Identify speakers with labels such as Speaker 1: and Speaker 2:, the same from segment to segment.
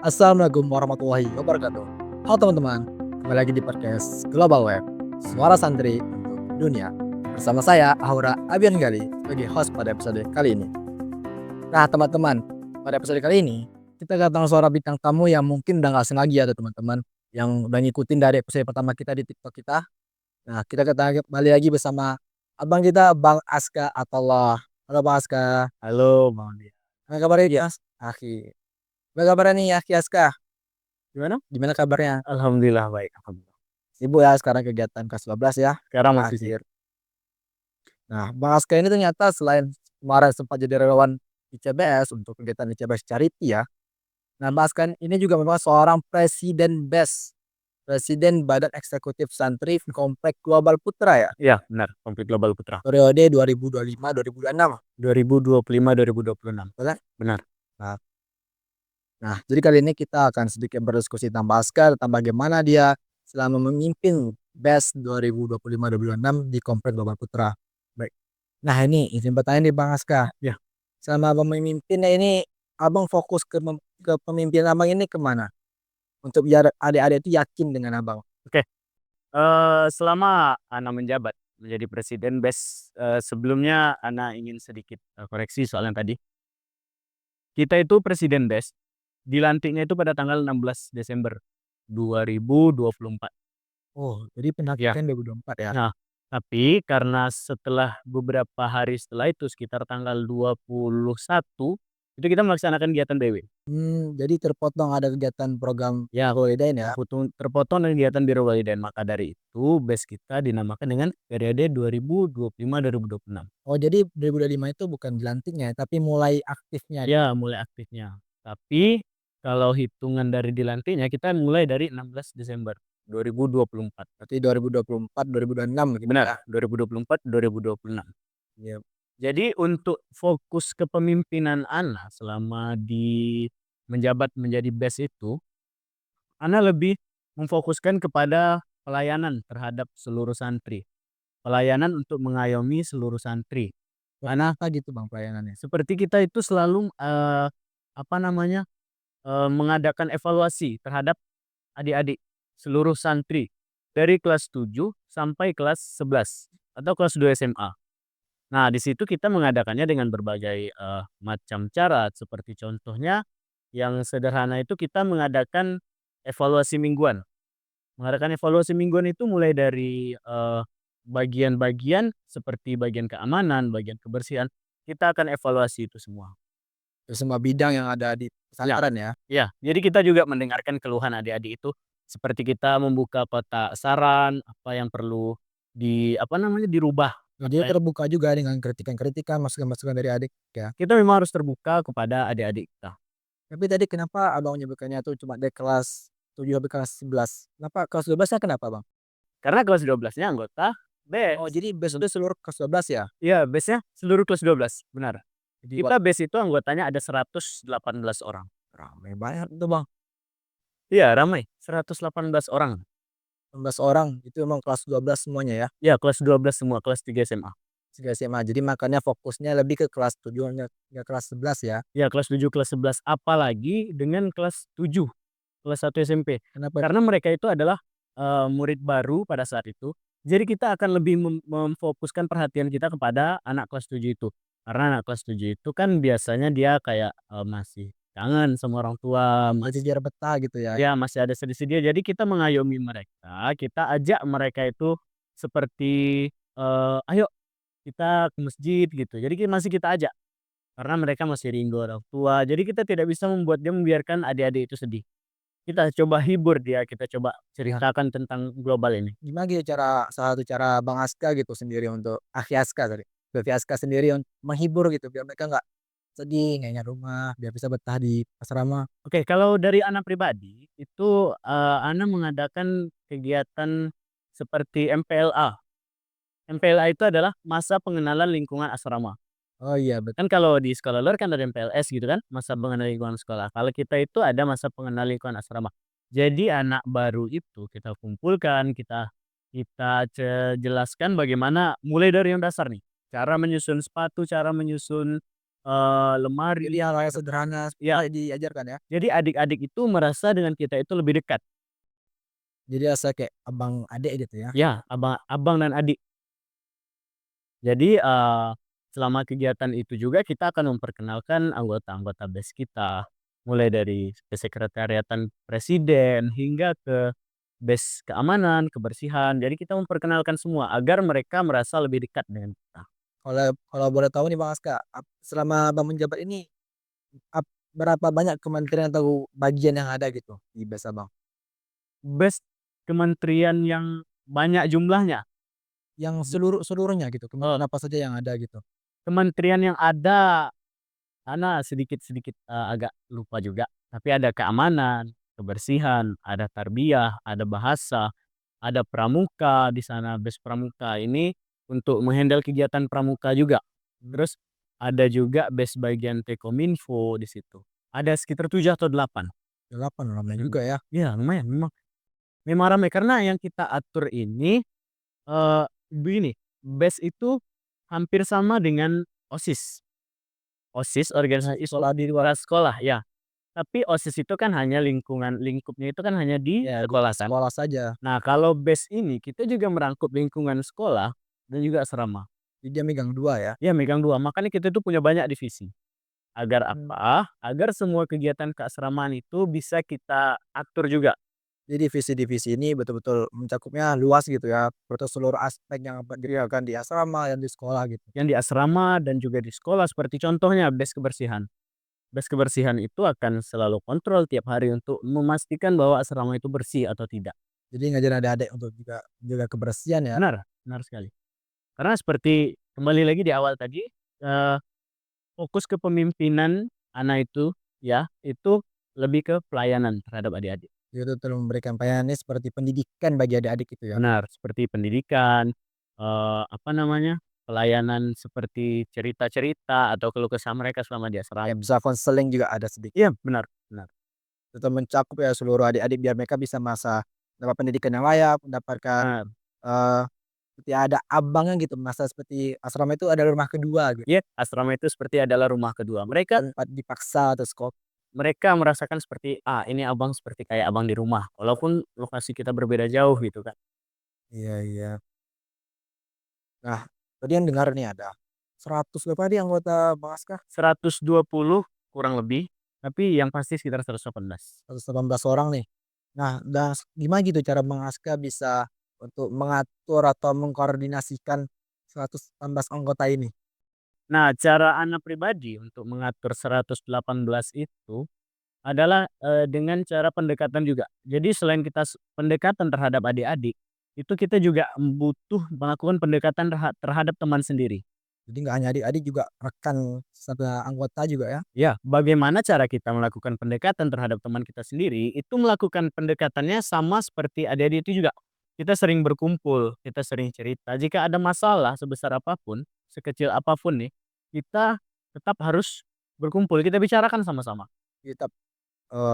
Speaker 1: Assalamualaikum warahmatullahi wabarakatuh. Halo teman-teman, kembali lagi di podcast Global Web, suara santri untuk dunia. Bersama saya Aura Abian Gali sebagai host pada episode kali ini. Nah teman-teman, pada episode kali ini kita kedatangan suara bintang tamu yang mungkin udah gak asing lagi ya teman-teman, yang udah ngikutin dari episode pertama kita di TikTok kita. Nah kita kembali lagi bersama abang kita Bang Aska Atollah. Halo Bang Aska.
Speaker 2: Halo Bang Dia.
Speaker 1: Apa kabarnya
Speaker 2: Iya,
Speaker 1: Mas? Aki. Apa kabarnya nih Aki Aska?
Speaker 2: gimana?
Speaker 1: Gimana kabarnya?
Speaker 2: Alhamdulillah baik, alhamdulillah.
Speaker 1: Sibuk ya sekarang kegiatan kelas 12 ya,
Speaker 2: Sekarang masih sih.
Speaker 1: akhir. Nah, Bang Aska ini ternyata selain kemarin sempat jadi relawan ICBS untuk kegiatan ICBS Charity ya. Nah, Bang Aska ini juga memang seorang presiden BES, Presiden Badan Eksekutif Santri Komplek Global Putra ya,
Speaker 2: Iya, benar. Konflik Global Putra.
Speaker 1: periode 2025-2026.
Speaker 2: 2025-2026.
Speaker 1: Betul?
Speaker 2: Benar.
Speaker 1: Nah, nah, jadi kali ini kita akan sedikit berdiskusi tentang Bang Aska tentang bagaimana dia selama memimpin BES 2025-2026 di Komplek Global Putra. Baik. Nah ini izin bertanya nih Bang Aska,
Speaker 2: Ya.
Speaker 1: selama Abang memimpinnya ini, Abang fokus ke pemimpinan Abang ini kemana? Untuk biar adik-adik itu yakin dengan Abang.
Speaker 2: Oke. Selama Ana menjabat menjadi presiden BES, sebelumnya Ana ingin sedikit koreksi soal yang tadi. Kita itu presiden BES, dilantiknya itu pada tanggal 16 Desember 2024.
Speaker 1: Oh, jadi
Speaker 2: Ya.
Speaker 1: pelantikan 2024 ya?
Speaker 2: Nah, tapi karena setelah beberapa hari setelah itu sekitar tanggal 21 itu kita melaksanakan kegiatan BW.
Speaker 1: Jadi terpotong ada kegiatan program
Speaker 2: Ya,
Speaker 1: Holidain ya?
Speaker 2: terpotong dari kegiatan Biro Walidain. Maka dari itu BES kita dinamakan dengan periode 2025-2026.
Speaker 1: Oh, jadi 2025 itu bukan dilantiknya, tapi mulai aktifnya.
Speaker 2: Ya, mulai aktifnya. Tapi kalau hitungan dari dilantiknya kita mulai dari 16 Desember 2024.
Speaker 1: Berarti 2024, 2026 gitu
Speaker 2: Benar,
Speaker 1: ya?
Speaker 2: 2024, 2026.
Speaker 1: Iya.
Speaker 2: Jadi untuk fokus kepemimpinan Ana selama di menjabat menjadi BES itu, Ana lebih memfokuskan kepada pelayanan terhadap seluruh santri. Pelayanan untuk mengayomi seluruh santri. Ana
Speaker 1: Apa gitu Bang pelayanannya?
Speaker 2: seperti kita itu selalu apa namanya, mengadakan evaluasi terhadap adik-adik seluruh santri dari kelas 7 sampai kelas 11 atau kelas 2 SMA. Nah, di situ kita mengadakannya dengan berbagai, macam cara, seperti contohnya yang sederhana itu kita mengadakan evaluasi mingguan. Mengadakan evaluasi mingguan itu mulai dari, bagian-bagian seperti bagian keamanan, bagian kebersihan, kita akan evaluasi itu semua.
Speaker 1: Ke semua bidang yang ada di
Speaker 2: Ya,
Speaker 1: pesantren ya?
Speaker 2: ya. Jadi kita juga mendengarkan keluhan adik-adik itu, seperti kita membuka kotak saran, apa yang perlu apa namanya, dirubah,
Speaker 1: Dia
Speaker 2: apa.
Speaker 1: terbuka juga dengan kritikan-kritikan, masukan-masukan dari adik ya.
Speaker 2: Kita memang harus terbuka kepada adik-adik kita.
Speaker 1: Tapi tadi kenapa Abang menyebutkannya tuh cuma dari kelas 7 sampai kelas 11? Kenapa kelas 12-nya kenapa Bang?
Speaker 2: Karena kelas 12-nya anggota
Speaker 1: Oh
Speaker 2: BES.
Speaker 1: jadi base itu seluruh kelas 12 ya?
Speaker 2: Iya, BES-nya seluruh kelas 12, benar.
Speaker 1: Jadi
Speaker 2: Kita BES itu anggotanya ada 118 orang.
Speaker 1: rame banget tuh Bang,
Speaker 2: Iya, ramai, 118 orang.
Speaker 1: 16 orang itu emang kelas 12 semuanya ya?
Speaker 2: Iya, kelas 12 semua, kelas 3 SMA.
Speaker 1: 3 SMA, jadi makanya fokusnya lebih ke kelas 7 nggak kelas 11 ya?
Speaker 2: Iya, kelas 7, kelas 11, apalagi dengan kelas 7, kelas 1 SMP.
Speaker 1: Kenapa?
Speaker 2: Karena mereka itu adalah, murid baru pada saat itu. Jadi kita akan lebih memfokuskan perhatian kita kepada anak kelas 7 itu. Karena anak kelas 7 itu kan biasanya dia kayak, masih kangen sama orang tua,
Speaker 1: Masih biar betah gitu ya?
Speaker 2: ya masih ada sedih-sedih. Jadi kita mengayomi mereka, kita ajak mereka itu seperti, "Ayo kita ke masjid," gitu. Jadi masih kita ajak. Karena mereka masih rindu orang tua, jadi kita tidak bisa membuat dia membiarkan adik-adik itu sedih. Kita coba hibur dia, kita coba
Speaker 1: Nah,
Speaker 2: ceritakan tentang global ini.
Speaker 1: gimana gitu cara salah satu cara Bang Aska gitu sendiri untuk Aska sorry, Devi Aska sendiri untuk menghibur gitu biar mereka nggak sedih, nggak ingat rumah, biar bisa betah di asrama?
Speaker 2: Oke, kalau dari Ana pribadi, itu, Ana mengadakan kegiatan seperti MPLA. MPLA itu adalah masa pengenalan lingkungan asrama.
Speaker 1: Oh iya
Speaker 2: Kan kalau di sekolah luar kan ada MPLS gitu kan, masa pengenalan lingkungan sekolah. Kalau kita itu ada masa pengenalan lingkungan asrama. Jadi anak baru itu kita kumpulkan, kita jelaskan bagaimana mulai dari yang dasar nih, cara menyusun sepatu, cara menyusun, lemari.
Speaker 1: Jadi hal-hal yang sederhana
Speaker 2: Ya,
Speaker 1: diajarkan ya.
Speaker 2: jadi adik-adik itu merasa dengan kita itu lebih dekat.
Speaker 1: Jadi rasa kayak abang adik gitu ya.
Speaker 2: Ya, abang dan adik. Jadi, selama kegiatan itu juga kita akan memperkenalkan anggota-anggota BES kita, mulai dari kesekretariatan presiden hingga ke BES keamanan, kebersihan. Jadi kita memperkenalkan semua agar mereka merasa lebih dekat dengan kita.
Speaker 1: Kalau kalau boleh tahu nih Bang Aska, selama Abang menjabat ini berapa banyak kementerian atau bagian yang ada gitu di BES Abang?
Speaker 2: BES kementerian yang banyak jumlahnya,
Speaker 1: Yang
Speaker 2: j
Speaker 1: seluruhnya gitu,
Speaker 2: eee,
Speaker 1: kementerian apa saja yang ada gitu?
Speaker 2: kementerian yang ada, ana sedikit-sedikit, agak lupa juga, tapi ada keamanan, kebersihan, ada tarbiyah, ada bahasa, ada pramuka di sana, BES pramuka. Ini untuk menghandle kegiatan pramuka juga.
Speaker 1: Mmm,
Speaker 2: Terus ada juga BES bagian Tekominfo di situ. Ada sekitar 7 atau 8.
Speaker 1: 8 ramai
Speaker 2: Mhm.
Speaker 1: juga ya.
Speaker 2: Iya lumayan memang memang ramai karena yang kita atur ini, begini, BES itu hampir sama dengan OSIS. OSIS organisasi
Speaker 1: Sekolah di luar
Speaker 2: sekolah ya, tapi OSIS itu kan hanya lingkupnya itu kan hanya di
Speaker 1: ya di
Speaker 2: sekolah kan.
Speaker 1: sekolah saja.
Speaker 2: Nah kalau BES ini kita juga merangkup lingkungan sekolah dan juga asrama.
Speaker 1: Jadi dia megang 2 ya.
Speaker 2: Ya megang 2 makanya kita tuh punya banyak divisi. Agar
Speaker 1: Mmm,
Speaker 2: apa? Agar semua kegiatan keasramaan itu bisa kita atur juga.
Speaker 1: jadi divisi-divisi ini betul-betul mencakupnya luas gitu ya, betul seluruh aspek yang
Speaker 2: Iya.
Speaker 1: dilakukan di asrama, yang di sekolah gitu.
Speaker 2: Yang di asrama dan juga di sekolah seperti contohnya BES kebersihan. BES kebersihan itu akan selalu kontrol tiap hari untuk memastikan bahwa asrama itu bersih atau tidak.
Speaker 1: Jadi ngajarin adik-adik untuk juga menjaga kebersihan ya.
Speaker 2: Benar, benar sekali. Karena seperti kembali lagi di awal tadi, eee, fokus kepemimpinan anak itu ya, itu lebih ke pelayanan terhadap adik-adik.
Speaker 1: Dia betul memberikan pelayanan seperti pendidikan bagi adik-adik gitu ya.
Speaker 2: Benar, seperti pendidikan, apa namanya, pelayanan seperti cerita-cerita atau keluh kesah mereka selama di asrama.
Speaker 1: Kayak bisa konseling juga ada sedikit.
Speaker 2: Iya, benar benar.
Speaker 1: Tetap mencakup ya seluruh adik-adik biar mereka bisa merasa dapat pendidikan yang layak, mendapatkan,
Speaker 2: Nah,
Speaker 1: eee, seperti ada abangnya gitu, merasa seperti asrama itu adalah rumah kedua gitu,
Speaker 2: iya, asrama itu seperti adalah rumah kedua. Mereka
Speaker 1: tempat dipaksa atau
Speaker 2: mereka merasakan seperti, "Ah, ini abang seperti kayak abang di rumah." Walaupun lokasi kita berbeda jauh gitu kan.
Speaker 1: iya iya. Nah, tadi yang dengar nih ada 100 berapa tadi anggota Bang Aska?
Speaker 2: 120 kurang lebih, tapi yang pasti sekitar 118.
Speaker 1: 118 orang nih. Nah, gimana gitu cara Bang Aska bisa untuk mengatur atau mengkoordinasikan 118 anggota ini?
Speaker 2: Nah, cara ana pribadi untuk mengatur 118 itu adalah, dengan cara pendekatan juga. Jadi selain kita pendekatan terhadap adik-adik, itu kita juga butuh melakukan pendekatan terhadap teman sendiri.
Speaker 1: Jadi nggak hanya adik-adik juga rekan serta anggota juga ya?
Speaker 2: Ya, bagaimana cara kita melakukan pendekatan terhadap teman kita sendiri, itu melakukan pendekatannya sama seperti adik-adik itu juga. Kita sering berkumpul, kita sering cerita, jika ada masalah sebesar apapun, sekecil apapun nih, kita tetap harus berkumpul, kita bicarakan sama-sama.
Speaker 1: Kita,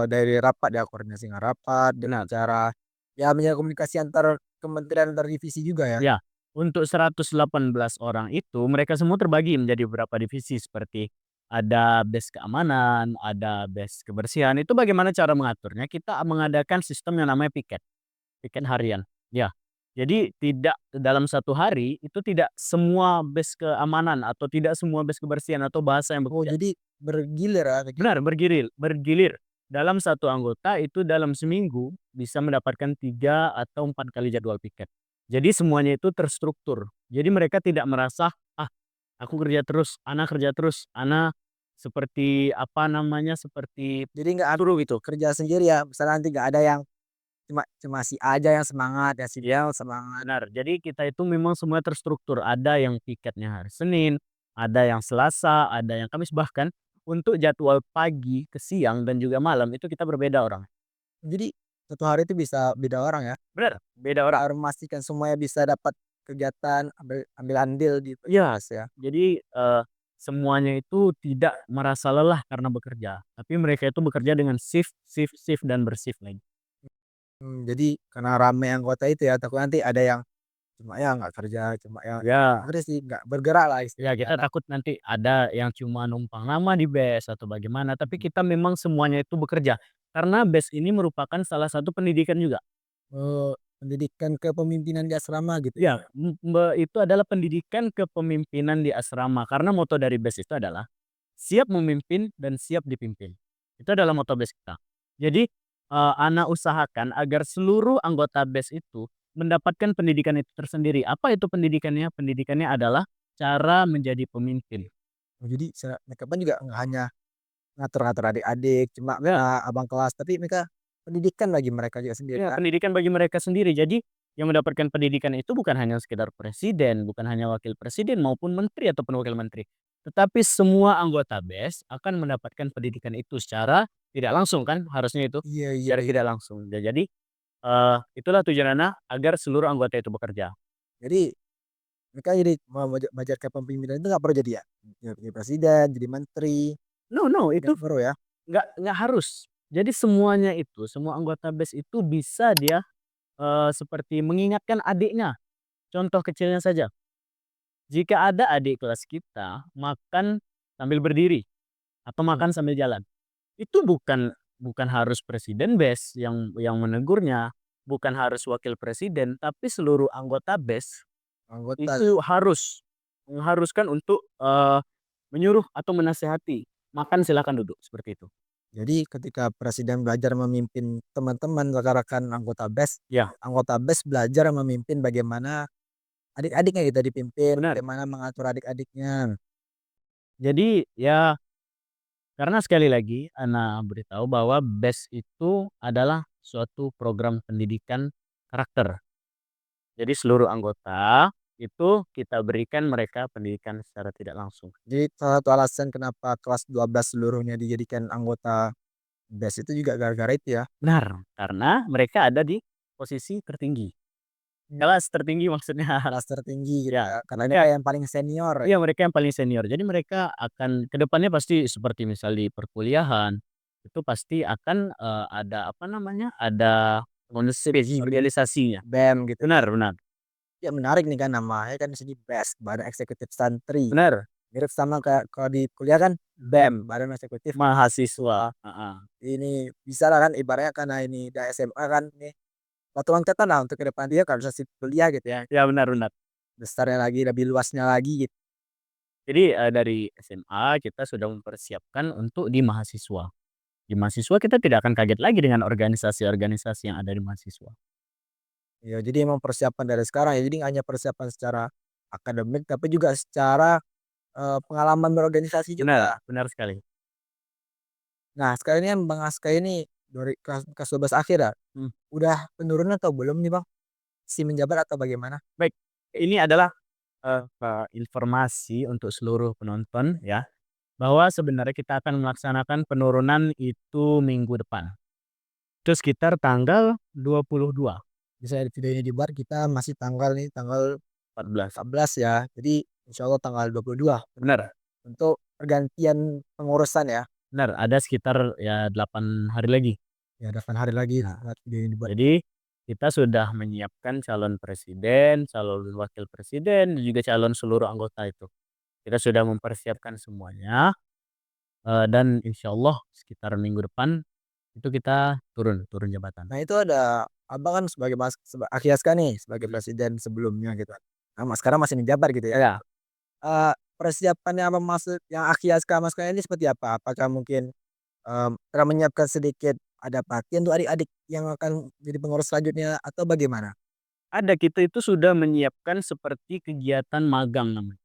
Speaker 1: dari rapat ya, koordinasi dengan rapat, dengan
Speaker 2: Benar.
Speaker 1: cara ya menjaga komunikasi antar kementerian, antar divisi juga ya?
Speaker 2: Ya, untuk 118 orang itu mereka semua terbagi menjadi beberapa divisi seperti ada BES keamanan, ada BES kebersihan. Itu bagaimana cara mengaturnya? Kita mengadakan sistem yang namanya piket, piket harian. Ya. Jadi tidak dalam satu hari itu tidak semua BES keamanan atau tidak semua BES kebersihan atau bahasa yang
Speaker 1: Oh
Speaker 2: bekerja.
Speaker 1: jadi bergilir ya kayak gitu?
Speaker 2: Benar, bergilir. Dalam satu anggota itu dalam seminggu bisa mendapatkan 3 atau 4 kali jadwal piket. Jadi semuanya itu terstruktur. Jadi mereka tidak merasa, "Ah, aku kerja terus, ana kerja terus, ana seperti apa namanya, seperti
Speaker 1: Jadi nggak
Speaker 2: suruh," gitu.
Speaker 1: kerja sendiri ya, misalnya nanti nggak ada yang cuma cuma si A aja yang semangat, ya si B
Speaker 2: Ya,
Speaker 1: semangat.
Speaker 2: benar. Jadi kita itu memang semua terstruktur. Ada yang piketnya hari Senin, ada yang Selasa, ada yang Kamis, bahkan untuk jadwal pagi ke siang dan juga malam itu kita berbeda orang.
Speaker 1: Jadi satu hari itu bisa beda orang ya?
Speaker 2: Benar, beda
Speaker 1: Nggak
Speaker 2: orang.
Speaker 1: harus memastikan semuanya bisa dapat kegiatan, ambil ambil andil di
Speaker 2: Iya,
Speaker 1: kelas ya?
Speaker 2: jadi, semuanya itu tidak merasa lelah karena bekerja, tapi mereka itu bekerja dengan shift shift shift dan bershift lagi.
Speaker 1: Jadi karena ramai anggota itu ya, takut nanti ada yang cuma ya nggak kerja, cuma ya
Speaker 2: Ya.
Speaker 1: akhirnya sih nggak bergerak lah
Speaker 2: Ya
Speaker 1: istilahnya.
Speaker 2: kita takut nanti ada yang cuma numpang nama di BES atau bagaimana, tapi kita memang semuanya itu bekerja. Karena BES ini merupakan salah satu pendidikan juga.
Speaker 1: Pendidikan kepemimpinan di asrama gitu ya?
Speaker 2: Ya, itu adalah pendidikan kepemimpinan di asrama, karena moto dari BES itu adalah, "Siap memimpin dan siap dipimpin." Itu adalah moto BES kita. Jadi, ana usahakan agar seluruh anggota BES itu mendapatkan pendidikan itu tersendiri. Apa itu pendidikannya? Pendidikannya adalah cara menjadi pemimpin.
Speaker 1: Oh jadi mereka pun juga nggak hanya ngatur-ngatur adik-adik, cuma
Speaker 2: Ya.
Speaker 1: abang kelas, tapi mereka pendidikan bagi mereka juga sendiri
Speaker 2: Ya,
Speaker 1: kan?
Speaker 2: pendidikan bagi mereka sendiri. Jadi, yang mendapatkan pendidikan itu bukan hanya sekedar presiden, bukan hanya wakil presiden maupun menteri ataupun wakil menteri. Tetapi semua anggota BES akan mendapatkan pendidikan itu secara tidak langsung kan harusnya itu,
Speaker 1: Iya iya
Speaker 2: secara
Speaker 1: iya.
Speaker 2: tidak langsung. Jadi, itulah tujuan Ana agar seluruh anggota itu bekerja.
Speaker 1: Jadi mereka jadi mau belajar kepemimpinan itu nggak perlu jadi ya? Jadi presiden, jadi menteri,
Speaker 2: No no,
Speaker 1: nggak
Speaker 2: itu
Speaker 1: perlu ya?
Speaker 2: nggak harus. Jadi semuanya itu, semua anggota BES itu bisa dia, seperti mengingatkan adiknya. Contoh kecilnya saja. Jika ada adik kelas kita makan sambil berdiri atau
Speaker 1: Mmm,
Speaker 2: makan sambil jalan, itu bukan harus presiden BES yang menegurnya, bukan harus wakil presiden, tapi seluruh anggota BES
Speaker 1: anggota.
Speaker 2: itu mengharuskan untuk, menyuruh atau menasehati, "Makan silakan duduk," seperti itu.
Speaker 1: Jadi ketika presiden belajar memimpin teman-teman rekan-rekan
Speaker 2: Ya,
Speaker 1: anggota BES belajar memimpin bagaimana adik-adiknya gitu dipimpin,
Speaker 2: benar.
Speaker 1: bagaimana mengatur adik-adiknya.
Speaker 2: Jadi ya karena sekali lagi Ana beritahu bahwa BES itu adalah suatu program pendidikan karakter. Jadi seluruh anggota itu kita berikan mereka pendidikan secara tidak langsung.
Speaker 1: Jadi salah satu alasan kenapa kelas 12 seluruhnya dijadikan anggota BES itu juga gara-gara itu ya?
Speaker 2: Benar, karena mereka ada di posisi tertinggi.
Speaker 1: Mmm.
Speaker 2: Kelas tertinggi maksudnya.
Speaker 1: Kelas tertinggi gitu
Speaker 2: Ya,
Speaker 1: ya, karena
Speaker 2: ya,
Speaker 1: mereka yang paling senior ya?
Speaker 2: iya mereka yang paling senior. Jadi mereka akan ke depannya pasti seperti misal di perkuliahan, itu pasti akan, ada apa namanya, ada organisasinya.
Speaker 1: BEM gitu.
Speaker 2: Benar benar.
Speaker 1: Ya menarik nih kan namanya kan di sini BES, Badan Eksekutif Santri.
Speaker 2: Benar,
Speaker 1: Mirip sama kayak kalau di kuliah kan BEM, Badan Eksekutif
Speaker 2: mahasiswa,
Speaker 1: Mahasiswa.
Speaker 2: heeh.
Speaker 1: Ini bisa lah kan ibaratnya karena ini udah SMA kan nih, batu loncatan lah untuk ke depan dia kalau misalnya kuliah gitu ya,
Speaker 2: Ya benar benar.
Speaker 1: besarnya lagi, lebih luasnya lagi gitu.
Speaker 2: Jadi, dari SMA kita sudah mempersiapkan untuk di mahasiswa. Di mahasiswa kita tidak akan kaget lagi dengan organisasi-organisasi yang ada di mahasiswa.
Speaker 1: Ya jadi emang persiapan dari sekarang ya, jadi nggak hanya persiapan secara akademik tapi juga secara, pengalaman berorganisasi
Speaker 2: Benar
Speaker 1: juga.
Speaker 2: benar sekali.
Speaker 1: Nah sekarang ini kan Bang Aska ini dari kelas 12 akhir ya,
Speaker 2: Mmm,
Speaker 1: udah penurunan atau belum nih Bang? Si menjabat atau bagaimana?
Speaker 2: baik. Ini adalah, informasi untuk seluruh penonton ya, bahwa sebenarnya kita akan melaksanakan penurunan itu minggu depan. Itu sekitar tanggal 22,
Speaker 1: Bisa video ini dibuat kita masih tanggal nih, tanggal
Speaker 2: 14.
Speaker 1: 14 ya. Jadi insyaallah tanggal 22
Speaker 2: Benar
Speaker 1: untuk pergantian pengurusan ya.
Speaker 2: benar, ada sekitar ya 8 hari lagi.
Speaker 1: Ya 8 hari lagi
Speaker 2: Nah,
Speaker 1: saat video ini dibuat.
Speaker 2: jadi kita sudah menyiapkan calon presiden, calon wakil presiden, dan juga calon seluruh anggota itu. Kita sudah mempersiapkan semuanya, dan insya Allah sekitar minggu depan itu kita turun turun jabatan.
Speaker 1: Nah itu ada Abang kan sebagai Akhiaska nih, sebagai
Speaker 2: Mhm.
Speaker 1: presiden sebelumnya gitu kan. Nah sekarang masih menjabat gitu ya.
Speaker 2: Ya,
Speaker 1: Persiapannya Abang masuk yang Akhiaska Masnya ini seperti apa? Apakah mungkin, pernah menyiapkan sedikit adaptasi untuk adik-adik yang akan jadi pengurus selanjutnya atau bagaimana?
Speaker 2: ada kita itu sudah menyiapkan seperti kegiatan magang namanya.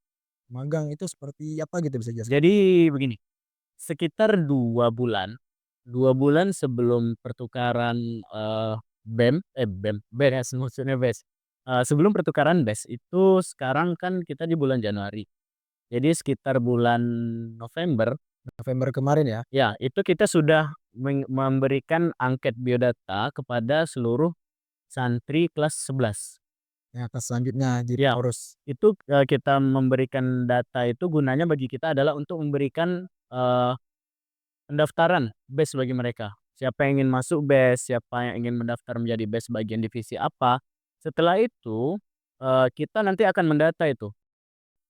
Speaker 1: Magang itu seperti apa gitu bisa dijelaskan?
Speaker 2: Jadi begini, sekitar 2 bulan sebelum pertukaran, BES maksudnya BES. Sebelum pertukaran BES itu sekarang kan kita di bulan Januari. Jadi sekitar bulan November,
Speaker 1: November kemarin ya?
Speaker 2: ya itu kita sudah memberikan angket biodata kepada seluruh santri kelas 11.
Speaker 1: Yang akan selanjutnya jadi
Speaker 2: Ya,
Speaker 1: pengurus.
Speaker 2: itu, kita memberikan data itu gunanya bagi kita adalah untuk memberikan, pendaftaran BES bagi mereka. Siapa yang ingin masuk BES, siapa yang ingin mendaftar menjadi BES bagian divisi apa. Setelah itu kita nanti akan mendata itu,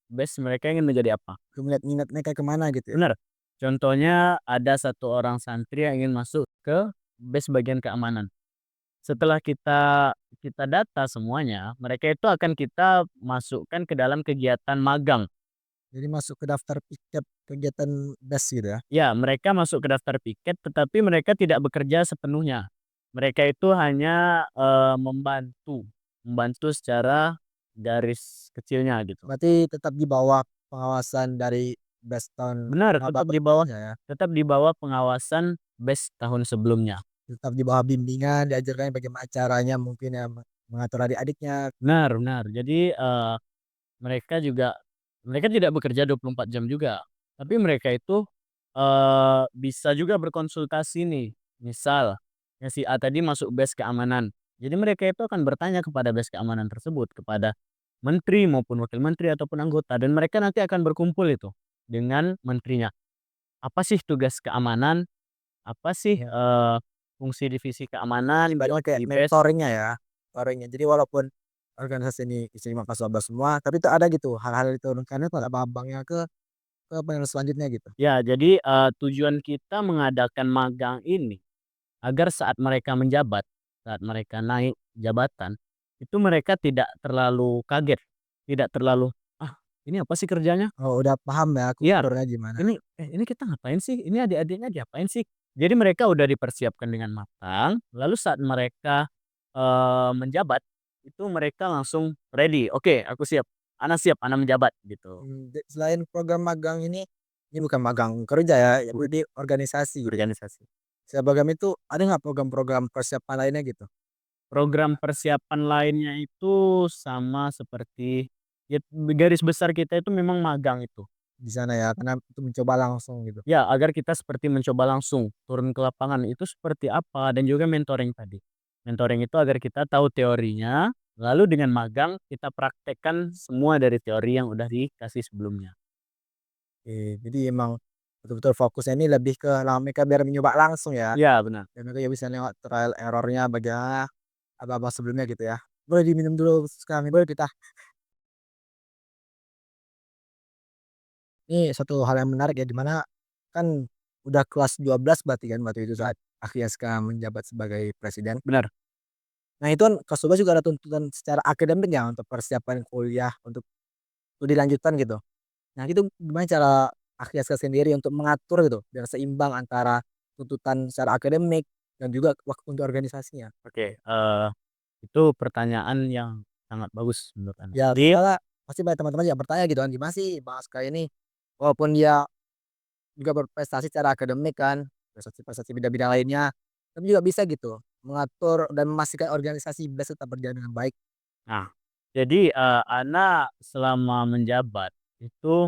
Speaker 2: base mereka ingin menjadi apa.
Speaker 1: Ngeliat minat mereka kemana gitu ya.
Speaker 2: Benar. Contohnya ada satu orang santri yang ingin masuk ke base bagian keamanan. Setelah kita kita data semuanya, mereka itu akan kita masukkan ke dalam kegiatan magang.
Speaker 1: Jadi masuk ke daftar piket kegiatan BES gitu ya.
Speaker 2: Ya, mereka masuk ke daftar piket, tetapi mereka tidak bekerja sepenuhnya. Mereka itu hanya, membantu secara garis kecilnya gitu.
Speaker 1: Berarti tetap di bawah pengawasan dari BES tahun
Speaker 2: Benar,
Speaker 1: ya.
Speaker 2: tetap di bawah pengawasan BES tahun sebelumnya.
Speaker 1: Tetap di bawah bimbingan, diajarkan bagaimana caranya mungkin ya mengatur adik-adiknya.
Speaker 2: Benar benar. Jadi, mereka juga mereka tidak bekerja 24 jam juga, tapi mereka itu, bisa juga berkonsultasi nih. Misal, yang si A tadi masuk base keamanan, jadi mereka itu akan bertanya kepada base keamanan tersebut, kepada menteri maupun wakil menteri ataupun anggota, dan mereka nanti akan berkumpul itu dengan menterinya. Apa sih tugas keamanan? Apa sih, fungsi divisi keamanan
Speaker 1: Ibaratnya kayak
Speaker 2: di base?
Speaker 1: mentoringnya ya. Mentoringnya. Jadi walaupun organisasi ini isinya mahasiswa semua, tapi itu ada gitu hal-hal diturunkannya pada abang-abangnya ke panel selanjutnya gitu.
Speaker 2: Ya, jadi, tujuan kita mengadakan magang ini agar saat mereka naik jabatan, itu mereka tidak terlalu kaget, tidak terlalu, "Ah, ini apa sih kerjanya?
Speaker 1: Oh, udah paham ya
Speaker 2: Iya,
Speaker 1: kulturnya gimana.
Speaker 2: ini kita ngapain sih? Ini adik-adiknya diapain sih?" Jadi mereka udah dipersiapkan dengan matang, lalu saat mereka, menjabat, itu mereka langsung ready, "Oke, aku siap, ana menjabat," gitu.
Speaker 1: Selain program magang ini bukan magang kerja ya, jadi organisasi gitu.
Speaker 2: Organisasi.
Speaker 1: Setiap program itu ada nggak program-program persiapan lainnya gitu
Speaker 2: Program persiapan lainnya itu sama seperti, ya garis besar kita itu memang magang itu.
Speaker 1: di sana ya? Karena itu mencoba langsung gitu.
Speaker 2: Ya, agar kita seperti mencoba langsung turun ke lapangan itu seperti apa, dan juga mentoring tadi. Mentoring itu agar kita tahu teorinya, lalu dengan magang kita praktekkan semua dari teori yang udah dikasih sebelumnya.
Speaker 1: Oke, jadi emang betul-betul fokusnya ini lebih ke mereka biar mencoba langsung ya,
Speaker 2: Iya benar.
Speaker 1: dan mereka ya bisa lewat trial error-nya bagaimana apa-apa sebelumnya gitu ya. Boleh diminum dulu sekarang boleh kita. Ini satu hal yang menarik ya, di mana kan udah kelas 12 berarti kan waktu itu saat Agnieszka menjabat sebagai presiden.
Speaker 2: Benar.
Speaker 1: Nah itu kan kelas 12 juga ada tuntutan secara akademik ya untuk persiapan kuliah untuk studi lanjutan gitu. Nah itu gimana cara Agnieszka sendiri untuk mengatur gitu biar seimbang antara tuntutan secara akademik dan juga waktu untuk organisasinya?
Speaker 2: Oke, itu pertanyaan yang sangat bagus menurut Anda.
Speaker 1: Ya
Speaker 2: Jadi
Speaker 1: soalnya pasti banyak teman-teman yang bertanya gitu kan, gimana sih Bang Aska ini walaupun dia juga berprestasi secara akademik kan, prestasi-prestasi bidang-bidang lainnya, tapi juga bisa gitu mengatur dan memastikan organisasi BES tetap berjalan dengan baik.
Speaker 2: nah, jadi, Ana selama menjabat itu,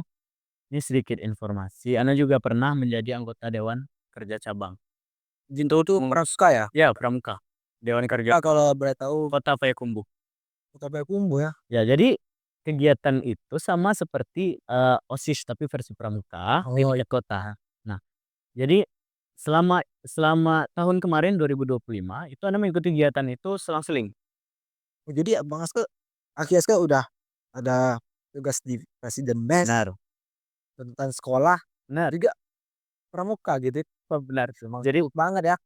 Speaker 2: ini sedikit informasi, Ana juga pernah menjadi anggota dewan kerja cabang.
Speaker 1: Jinto itu pramuka ya?
Speaker 2: Ya, Pramuka, Dewan Kerja
Speaker 1: Kalau boleh tahu
Speaker 2: Kota Payakumbuh.
Speaker 1: Kota Payakumbuh ya?
Speaker 2: Ya, jadi kegiatan itu sama seperti, OSIS tapi versi Pramuka di
Speaker 1: Oh, iya.
Speaker 2: tingkat kota. Nah, jadi selama selama tahun kemarin 2025 itu Ana mengikuti kegiatan itu selang-seling.
Speaker 1: Oh, jadi Bang Aska Agnieszka udah ada tugas di presiden BES,
Speaker 2: Benar
Speaker 1: tuntutan sekolah,
Speaker 2: benar,
Speaker 1: juga pramuka gitu.
Speaker 2: benar.
Speaker 1: Emang
Speaker 2: Jadi,
Speaker 1: sibuk banget ya,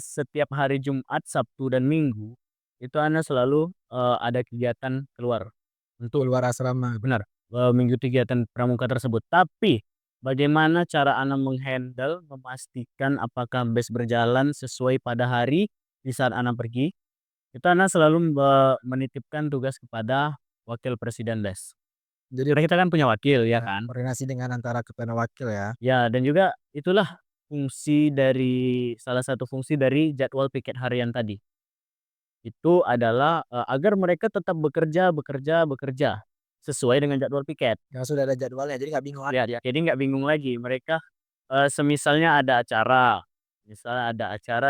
Speaker 2: setiap hari Jumat, Sabtu, dan Minggu, itu Ana selalu, ada kegiatan keluar untuk
Speaker 1: keluar asrama.
Speaker 2: benar, mengikuti kegiatan pramuka tersebut. Tapi, bagaimana cara Ana memastikan apakah bus berjalan sesuai pada hari di saat Ana pergi, itu Ana selalu menitipkan tugas kepada wakil presiden BES.
Speaker 1: Jadi
Speaker 2: Karena kita kan punya wakil, ya
Speaker 1: ya
Speaker 2: kan?
Speaker 1: koordinasi dengan antara ketua dan wakil ya.
Speaker 2: Ya, dan juga itulah salah satu fungsi dari jadwal piket harian tadi. Itu adalah, agar mereka tetap bekerja sesuai dengan jadwal piket.
Speaker 1: Yang sudah ada jadwalnya jadi nggak bingung
Speaker 2: Ya, jadi nggak bingung lagi mereka, semisalnya ada acara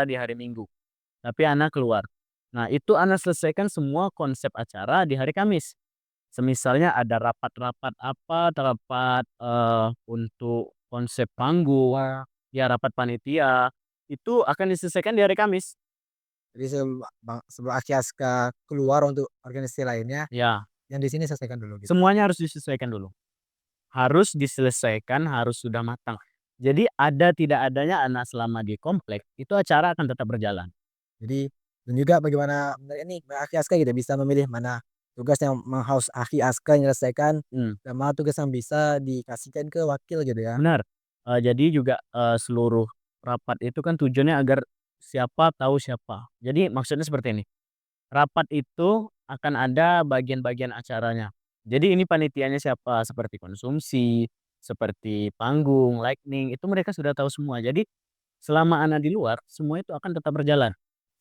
Speaker 2: di hari Minggu, tapi Ana keluar. Nah, itu Ana selesaikan semua konsep acara di hari Kamis. Semisalnya ada rapat-rapat apa, untuk konsep panggung, ya rapat panitia, itu akan diselesaikan di hari Kamis.
Speaker 1: Jadi sebelum Akiaska keluar untuk organisasi lainnya,
Speaker 2: Ya,
Speaker 1: yang di sini selesaikan dulu gitu.
Speaker 2: semuanya harus disesuaikan dulu. Harus diselesaikan, harus sudah matang. Jadi ada tidak adanya anak selama di komplek, itu acara akan tetap berjalan.
Speaker 1: Jadi dan juga bagaimana ini Aki Aska gitu bisa memilih mana tugas yang harus Aki Aska menyelesaikan
Speaker 2: Hmm,
Speaker 1: dan mana tugas yang bisa dikasihkan ke wakil gitu ya.
Speaker 2: benar. Jadi juga seluruh rapat itu kan tujuannya agar siapa tahu siapa. Jadi maksudnya seperti ini. Rapat itu akan ada bagian-bagian acaranya. Jadi ini panitianya siapa, seperti konsumsi, seperti panggung, lighting, itu mereka sudah tahu semua. Jadi selama Ana di luar, semua itu akan tetap berjalan.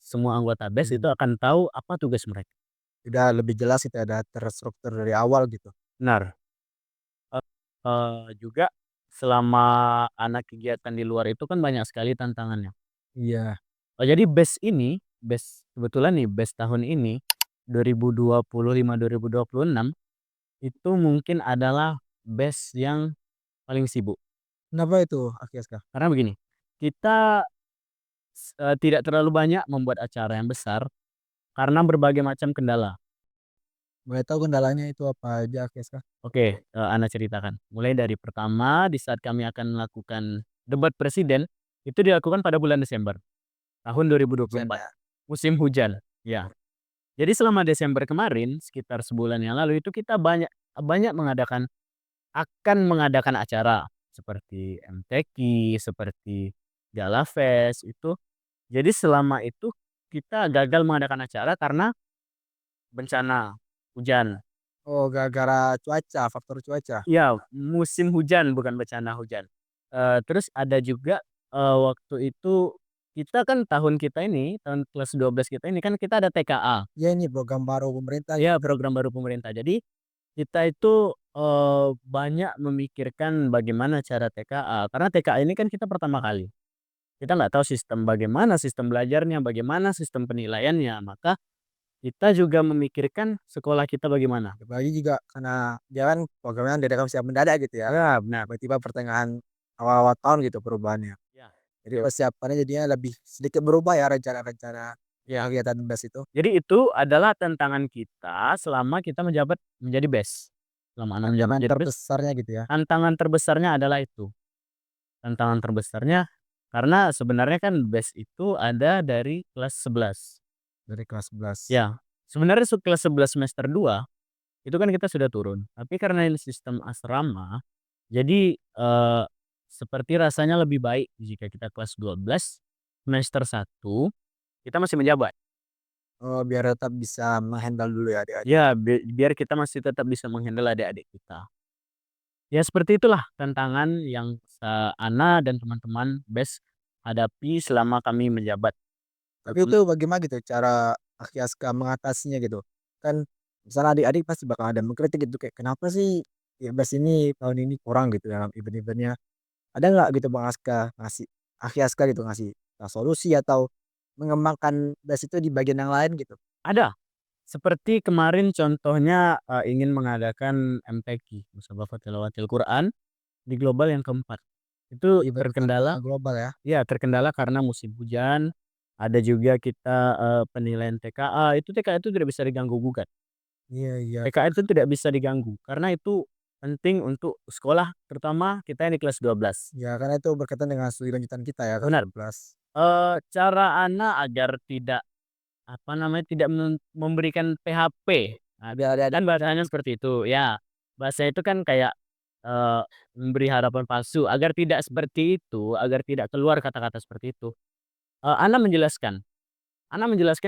Speaker 2: Semua anggota BES itu
Speaker 1: Hmm,
Speaker 2: akan tahu apa tugas mereka.
Speaker 1: udah lebih jelas itu ada terstruktur dari awal gitu.
Speaker 2: Benar. Juga selama anak kegiatan di luar itu kan banyak sekali tantangannya.
Speaker 1: Iya.
Speaker 2: Jadi BES kebetulan nih BES tahun ini 2025, 2026 itu mungkin adalah BES yang paling sibuk.
Speaker 1: Kenapa itu Aki Aska?
Speaker 2: Karena begini, kita tidak terlalu banyak membuat acara yang besar karena berbagai macam kendala.
Speaker 1: Boleh tahu kendalanya itu apa aja Aki Aska?
Speaker 2: Oke, Ana ceritakan. Mulai dari pertama, di saat kami akan melakukan debat presiden, itu dilakukan pada bulan Desember tahun
Speaker 1: Hujan
Speaker 2: 2024,
Speaker 1: ya.
Speaker 2: musim hujan, ya. Jadi selama Desember kemarin, sekitar sebulan yang lalu itu kita banyak banyak mengadakan acara seperti MTQ, seperti Gala Fest itu. Jadi selama itu kita gagal mengadakan acara karena bencana hujan.
Speaker 1: Oh, gara-gara cuaca, faktor cuaca.
Speaker 2: Ya, musim hujan bukan bencana hujan. Terus ada juga, waktu itu kita kan tahun kita ini, tahun kelas 12 kita ini kan kita ada TKA,
Speaker 1: Ya ini program baru pemerintah
Speaker 2: ya
Speaker 1: gitu.
Speaker 2: program baru pemerintah. Jadi kita itu, banyak memikirkan bagaimana cara TKA, karena TKA ini kan kita pertama kali. Kita nggak tahu sistem bagaimana sistem belajarnya, bagaimana sistem penilaiannya, maka kita juga memikirkan sekolah kita bagaimana.
Speaker 1: Apalagi juga karena dia kan programnya dadakan siap mendadak gitu ya.
Speaker 2: Ya, benar.
Speaker 1: Tiba-tiba pertengahan awal-awal tahun gitu perubahannya.
Speaker 2: Ya.
Speaker 1: Jadi persiapannya jadinya lebih sedikit berubah ya rencana-rencana
Speaker 2: Ya.
Speaker 1: kegiatan BES itu.
Speaker 2: Jadi itu adalah tantangan kita selama kita menjabat menjadi BES. Selama Anda menjabat
Speaker 1: Tantangan
Speaker 2: menjadi BES,
Speaker 1: terbesarnya gitu ya,
Speaker 2: tantangan terbesarnya adalah itu. Tantangan terbesarnya karena sebenarnya kan BES itu ada dari kelas 11.
Speaker 1: dari kelas 11.
Speaker 2: Ya, sebenarnya kelas 11 semester 2 itu kan kita sudah turun. Tapi karena ini sistem asrama, jadi seperti rasanya lebih baik jika kita kelas 12 semester 1 kita masih menjabat.
Speaker 1: Oh, biar tetap bisa menghandle dulu ya adik-adik.
Speaker 2: Ya, biar kita masih tetap bisa menghandle adik-adik kita. Ya seperti itulah tantangan yang Ana dan teman-teman BES hadapi selama kami menjabat.
Speaker 1: Tapi itu bagaimana gitu cara Akhiaska mengatasinya gitu? Kan misalnya adik-adik pasti bakal ada mengkritik gitu kayak kenapa sih ya BES ini tahun ini kurang gitu dalam event-eventnya. Ada nggak gitu Bang Aska ngasih Akhiaska gitu ngasih solusi atau mengembangkan BES itu di bagian yang lain gitu?
Speaker 2: Ada, seperti kemarin contohnya, ingin mengadakan MTQ, Musabaqah Tilawatil Quran di global yang keempat. Itu
Speaker 1: Event
Speaker 2: terkendala,
Speaker 1: global ya?
Speaker 2: ya terkendala karena musim hujan, ada juga kita, penilaian TKA, itu TKA itu tidak bisa diganggu gugat.
Speaker 1: Iya iya.
Speaker 2: TKA itu tidak bisa diganggu, karena itu penting untuk sekolah, terutama kita yang di kelas 12.
Speaker 1: Ya karena itu berkaitan dengan studi lanjutan kita ya kelas
Speaker 2: Benar,
Speaker 1: 12.
Speaker 2: cara Ana agar tidak, apa namanya, tidak memberikan PHP, nah,
Speaker 1: Biar ada
Speaker 2: kan bahasanya seperti itu, ya. Bahasa itu kan kayak, memberi harapan palsu, agar tidak seperti itu, agar tidak keluar kata-kata seperti itu, Ana menjelaskan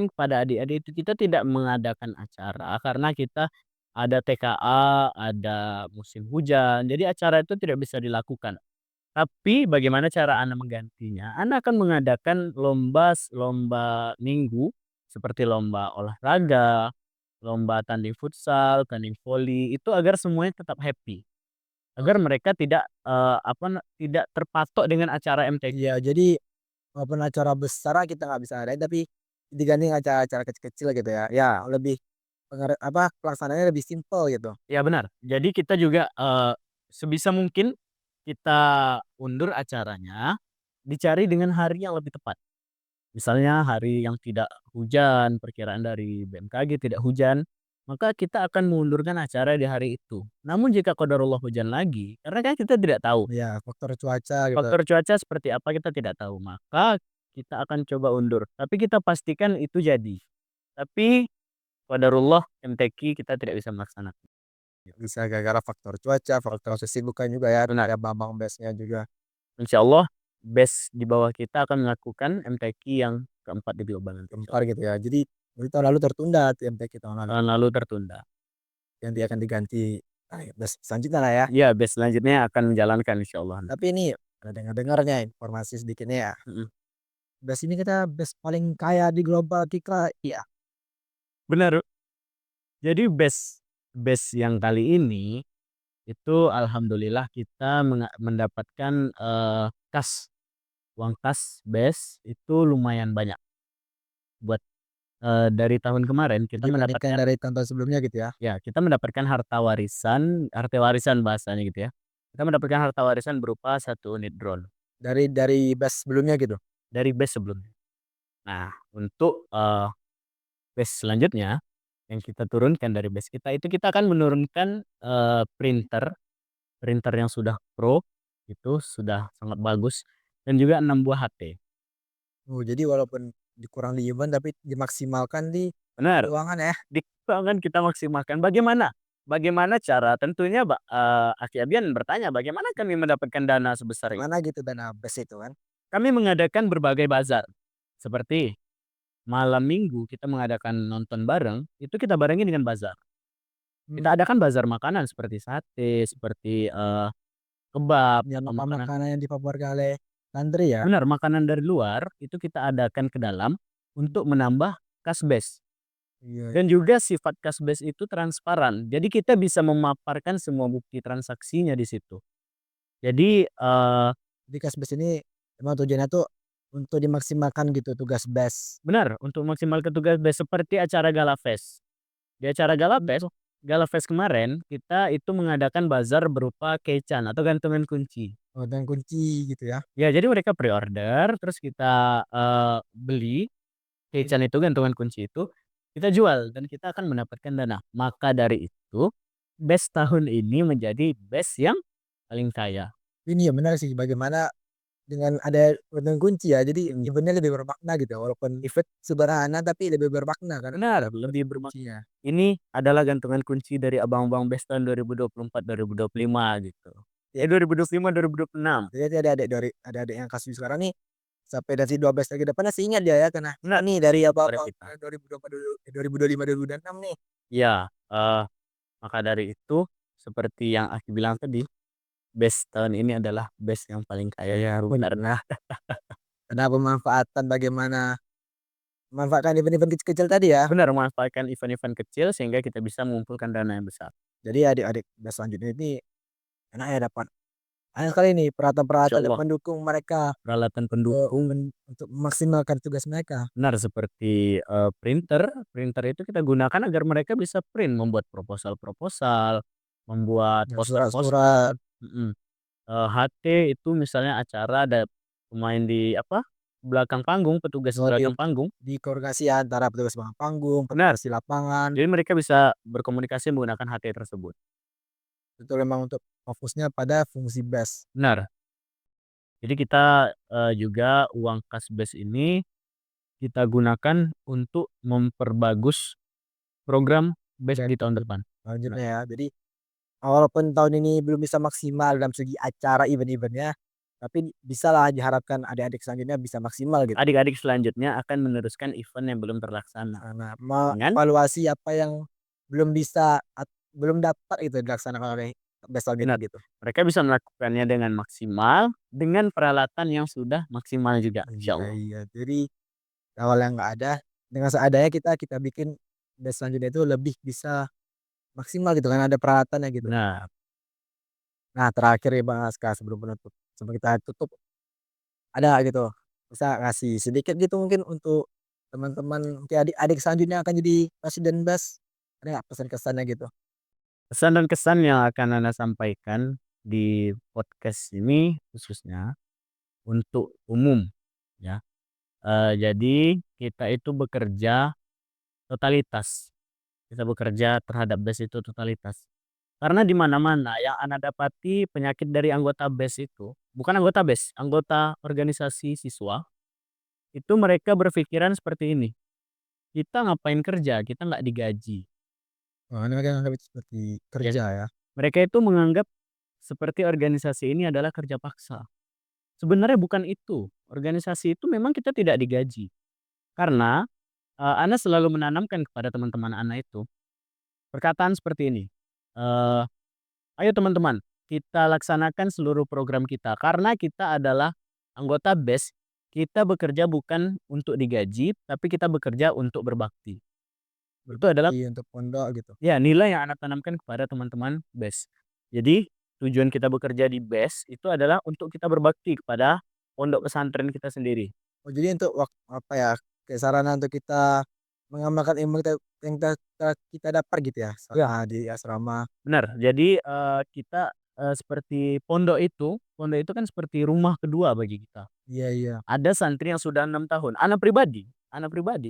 Speaker 2: kepada adik-adik itu kita tidak mengadakan acara karena kita ada TKA, ada musim hujan, jadi acara itu tidak bisa dilakukan. Tapi bagaimana cara Ana menggantinya? Ana akan mengadakan lomba minggu, seperti lomba olahraga, lomba tanding futsal, tanding voli, itu agar semuanya tetap happy. Agar mereka tidak, tidak terpatok dengan acara MTQ.
Speaker 1: iya jadi walaupun acara besar kita nggak bisa adain tapi digandeng acara-acara kecil-kecil gitu ya. Ya lebih pelaksanaannya lebih simpel gitu.
Speaker 2: Ya benar. Jadi kita juga, sebisa mungkin kita undur acaranya, dicari dengan hari yang lebih tepat. Misalnya hari yang tidak hujan, perkiraan dari BMKG tidak hujan, maka kita akan mengundurkan acara di hari itu. Namun jika qadarullah hujan lagi, karena kan kita tidak tahu
Speaker 1: Ya, faktor cuaca gitu.
Speaker 2: faktor cuaca seperti apa kita tidak tahu, maka kita akan coba undur. Tapi kita pastikan itu jadi. Tapi qadarullah MTQ kita tidak bisa melaksanakan.
Speaker 1: Bisa gara-gara faktor cuaca, faktor
Speaker 2: Faktor
Speaker 1: kesibukan juga ya,
Speaker 2: benar.
Speaker 1: ya Bambang Besnya juga.
Speaker 2: Insya Allah batch di bawah kita akan melakukan MTQ yang keempat di global nanti, insya
Speaker 1: Gempar
Speaker 2: Allah.
Speaker 1: gitu ya. Jadi tahun lalu tertunda TMTK tahun lalu.
Speaker 2: Tahun lalu tertunda.
Speaker 1: Nanti akan diganti selanjutnya lah ya.
Speaker 2: Ya, batch selanjutnya akan menjalankan insya Allah.
Speaker 1: Tapi ini ada dengar-dengarnya informasi sedikitnya ya.
Speaker 2: Mm-mm.
Speaker 1: Best ini kita best paling kaya di global kita. Iya.
Speaker 2: Benar. Jadi batch yang kali ini itu alhamdulillah kita mendapatkan kas, uang kas batch itu lumayan banyak. Buat dari tahun kemarin kita
Speaker 1: Dibandingkan
Speaker 2: mendapatkan,
Speaker 1: dari tahun-tahun sebelumnya gitu ya.
Speaker 2: ya kita mendapatkan harta warisan bahasanya gitu ya. Kita mendapatkan harta warisan berupa 1 unit drone
Speaker 1: Dari best sebelumnya gitu.
Speaker 2: dari batch sebelumnya. Nah, untuk batch selanjutnya yang kita turunkan dari batch kita itu kita akan menurunkan printer printer yang sudah pro, itu sudah sangat bagus, dan juga 6 buah HP.
Speaker 1: Oh, jadi walaupun dikurang di event tapi dimaksimalkan di
Speaker 2: Benar,
Speaker 1: keuangan ya.
Speaker 2: di keuangan kita maksimalkan. Bagaimana? Bagaimana cara? Tentunya Aki Abian bertanya, bagaimana kami mendapatkan dana sebesar itu?
Speaker 1: Gimana gitu dana best itu kan.
Speaker 2: Kami mengadakan berbagai bazar. Seperti malam Minggu kita mengadakan nonton bareng, itu kita barengin dengan bazar.
Speaker 1: Hmm.
Speaker 2: Kita adakan bazar makanan seperti sate, seperti kebab,
Speaker 1: Yang
Speaker 2: atau
Speaker 1: apa
Speaker 2: makanan,
Speaker 1: makanan yang difavoritkan oleh santri ya.
Speaker 2: benar, makanan dari luar itu kita adakan ke dalam untuk menambah kasbes.
Speaker 1: Iya.
Speaker 2: Dan juga sifat kasbes itu transparan. Jadi kita bisa memaparkan semua bukti transaksinya di situ. Jadi
Speaker 1: Jadi Kasbes ini emang tujuannya tuh untuk dimaksimalkan gitu tugas best.
Speaker 2: benar untuk maksimal tugas bes seperti acara Gala Fest. Di acara Gala Fest kemarin kita itu mengadakan bazar berupa keycan atau gantungan kunci.
Speaker 1: Oh, dan kunci gitu ya.
Speaker 2: Ya, jadi mereka pre-order, terus kita beli keycan itu, gantungan kunci itu, kita jual dan kita akan mendapatkan dana. Maka dari itu, best tahun ini menjadi best yang paling kaya.
Speaker 1: Ini ya benar sih bagaimana dengan ada gantungan kunci ya. Jadi
Speaker 2: Hmm,
Speaker 1: eventnya lebih bermakna gitu. Walaupun event sederhana tapi lebih bermakna kan.
Speaker 2: benar, lebih bermakna.
Speaker 1: Kuncinya.
Speaker 2: Ini adalah gantungan kunci dari abang-abang best tahun 2024, 2025 gitu.
Speaker 1: Ya,
Speaker 2: 2025, 2026.
Speaker 1: jadi adik-adik yang kasus sekarang nih sampai dari 12 lagi depan masih ingat dia ya karena
Speaker 2: Benar,
Speaker 1: ini dari
Speaker 2: oleh
Speaker 1: apa
Speaker 2: kita.
Speaker 1: 2024 2025 2026 nih.
Speaker 2: Ya, maka dari itu seperti yang Aki bilang tadi, best tahun ini adalah best yang paling kaya.
Speaker 1: Ya
Speaker 2: Benar.
Speaker 1: benar. Karena pemanfaatan bagaimana memanfaatkan event-event kecil-kecil tadi ya.
Speaker 2: Benar, memanfaatkan event-event kecil sehingga kita bisa mengumpulkan dana yang besar.
Speaker 1: Jadi adik-adik batch selanjutnya ini enak ya dapat banyak sekali nih
Speaker 2: Insya
Speaker 1: peralatan-peralatan yang
Speaker 2: Allah,
Speaker 1: mendukung mereka
Speaker 2: peralatan pendukung,
Speaker 1: untuk memaksimalkan tugas mereka.
Speaker 2: benar, seperti printer. Printer itu kita gunakan agar mereka bisa print, membuat proposal-proposal, membuat
Speaker 1: Yang
Speaker 2: poster-poster.
Speaker 1: surat-surat,
Speaker 2: Mm-mm. HT itu misalnya acara ada pemain di apa belakang panggung, petugas
Speaker 1: oh,
Speaker 2: belakang panggung.
Speaker 1: di koordinasi antara petugas bawah panggung,
Speaker 2: Benar.
Speaker 1: petugas di lapangan.
Speaker 2: Jadi mereka bisa berkomunikasi menggunakan HT tersebut.
Speaker 1: Itu memang untuk fokusnya pada fungsi base.
Speaker 2: Benar. Jadi kita juga uang kas base ini kita gunakan untuk memperbagus program base
Speaker 1: Dan
Speaker 2: di tahun depan. Benar.
Speaker 1: selanjutnya ya. Jadi walaupun tahun ini belum bisa maksimal dalam segi acara event-eventnya, tapi bisa lah diharapkan adik-adik selanjutnya bisa maksimal gitu.
Speaker 2: Adik-adik selanjutnya akan meneruskan event yang belum terlaksana.
Speaker 1: Karena
Speaker 2: Dengan
Speaker 1: mengevaluasi apa yang belum bisa belum dapat itu dilaksanakan oleh base selanjutnya
Speaker 2: benar,
Speaker 1: gitu.
Speaker 2: mereka bisa melakukannya dengan maksimal dengan peralatan yang sudah maksimal juga, insya
Speaker 1: Iya,
Speaker 2: Allah.
Speaker 1: iya. Jadi awal yang nggak ada, dengan seadanya kita bikin batch selanjutnya itu lebih bisa maksimal gitu kan ada peralatannya gitu.
Speaker 2: Benar.
Speaker 1: Nah terakhir ya Bang Aska sebelum penutup, sebelum kita tutup ada gitu, bisa ngasih sedikit gitu mungkin untuk teman-teman mungkin adik-adik selanjutnya akan jadi presiden BAS, ada nggak pesan kesannya gitu?
Speaker 2: Pesan dan kesan yang akan Anda sampaikan di podcast ini khususnya untuk umum ya. Jadi kita itu bekerja totalitas. Kita bekerja terhadap BES itu totalitas. Karena di mana-mana yang Ana dapati penyakit dari anggota BES itu, bukan anggota BES, anggota organisasi siswa, itu mereka berpikiran seperti ini, "Kita ngapain kerja? Kita nggak digaji."
Speaker 1: Oh, ini mereka anggap itu seperti
Speaker 2: Ya,
Speaker 1: kerja ya.
Speaker 2: mereka itu menganggap seperti organisasi ini adalah kerja paksa. Sebenarnya bukan itu, organisasi itu memang kita tidak digaji. Karena, Ana selalu menanamkan kepada teman-teman Ana itu, perkataan seperti ini, eee, "Ayo teman-teman, kita laksanakan seluruh program kita." Karena kita adalah anggota BES, kita bekerja bukan untuk digaji, tapi kita bekerja untuk berbakti. Itu adalah
Speaker 1: Berbakti untuk pondok gitu.
Speaker 2: ya nilai yang Ana tanamkan kepada teman-teman BES. Jadi, tujuan kita bekerja di BES itu adalah untuk kita berbakti kepada pondok pesantren kita sendiri.
Speaker 1: Oh, jadi untuk apa ya, kayak sarana untuk kita mengamalkan ilmu kita dapat gitu ya,
Speaker 2: Ya.
Speaker 1: di asrama.
Speaker 2: Benar. Jadi, kita, seperti pondok itu kan seperti rumah kedua bagi kita.
Speaker 1: Iya iya.
Speaker 2: Ada santri yang sudah 6 tahun. Ana pribadi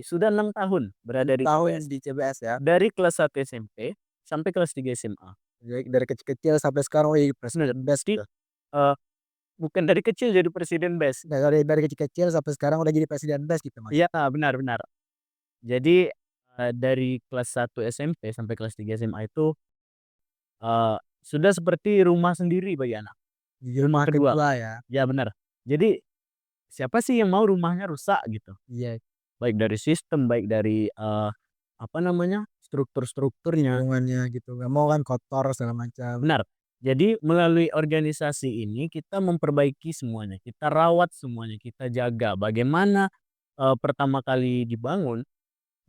Speaker 2: sudah 6 tahun
Speaker 1: 6
Speaker 2: berada di
Speaker 1: tahun
Speaker 2: CBS.
Speaker 1: di CBS ya.
Speaker 2: Dari kelas 1 SMP sampai kelas 3 SMA.
Speaker 1: Dari kecil-kecil sampai sekarang jadi
Speaker 2: Benar.
Speaker 1: presiden BES
Speaker 2: Jadi,
Speaker 1: gitu.
Speaker 2: eee, bukan dari kecil jadi presiden BES.
Speaker 1: Dari kecil-kecil sampai sekarang udah jadi presiden BES gitu, Mas.
Speaker 2: Iya, benar benar. Jadi, dari kelas 1 SMP sampai kelas 3 SMA itu, sudah seperti rumah sendiri bagi anak,
Speaker 1: Jadi
Speaker 2: rumah
Speaker 1: rumah
Speaker 2: kedua.
Speaker 1: kedua ya.
Speaker 2: Ya benar. Jadi, siapa sih yang mau rumahnya rusak gitu?
Speaker 1: Iya,
Speaker 2: Baik dari sistem, baik dari, apa namanya, strukturnya.
Speaker 1: lingkungannya gitu, nggak mau kan kotor segala macam.
Speaker 2: Benar. Jadi melalui organisasi ini kita memperbaiki semuanya, kita rawat semuanya, kita jaga. Bagaimana, pertama kali dibangun,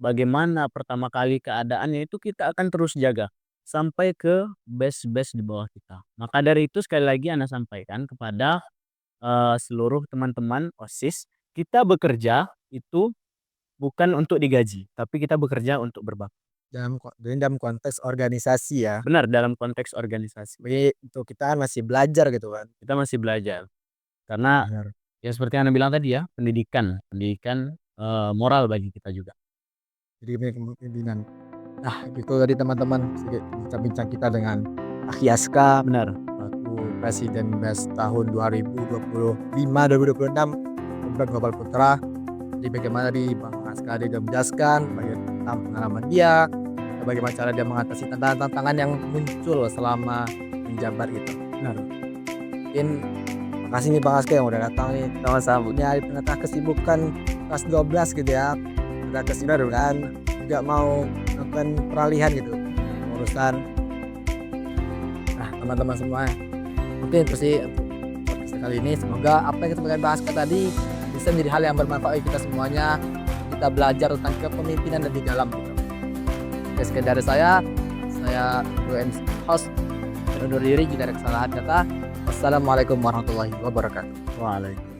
Speaker 2: bagaimana pertama kali keadaannya itu kita akan terus jaga, sampai ke base-base di bawah kita. Maka dari itu sekali lagi Ana sampaikan kepada, seluruh teman-teman OSIS, kita bekerja itu bukan untuk digaji, tapi kita bekerja untuk berbakti.
Speaker 1: Dalam konteks organisasi ya.
Speaker 2: Benar, dalam konteks organisasi.
Speaker 1: Bagi untuk kita kan masih belajar gitu kan.
Speaker 2: Kita masih belajar. Karena
Speaker 1: Benar.
Speaker 2: ya seperti yang Anda bilang tadi ya, pendidikan, moral bagi kita juga.
Speaker 1: Jadi kepemimpinan. Nah, itu tadi teman-teman sedikit bincang-bincang kita dengan Akhi Aska,
Speaker 2: Benar.
Speaker 1: selaku Presiden BES tahun 2025-2026 Komplek Global Putra. Jadi bagaimana tadi Bang Aska dia menjelaskan tentang pengalaman dia, bagaimana cara dia mengatasi tantangan-tantangan yang muncul selama menjabat gitu.
Speaker 2: Benar.
Speaker 1: Mungkin makasih nih Bang Aska yang udah datang nih.
Speaker 2: Sama-sama.
Speaker 1: Ya, di tengah kesibukan kelas 12 gitu ya. Udah kesibukan juga mau melakukan peralihan gitu urusan. Nah, teman-teman semua, mungkin itu sih untuk podcast kali ini. Semoga apa yang kita bahas tadi bisa menjadi hal yang bermanfaat bagi kita semuanya. Kita belajar tentang kepemimpinan lebih dalam gitu. Oke, sekian dari saya WM host dan undur diri jika ada kesalahan kata. Wassalamualaikum warahmatullahi wabarakatuh.
Speaker 2: Waalaikumsalam.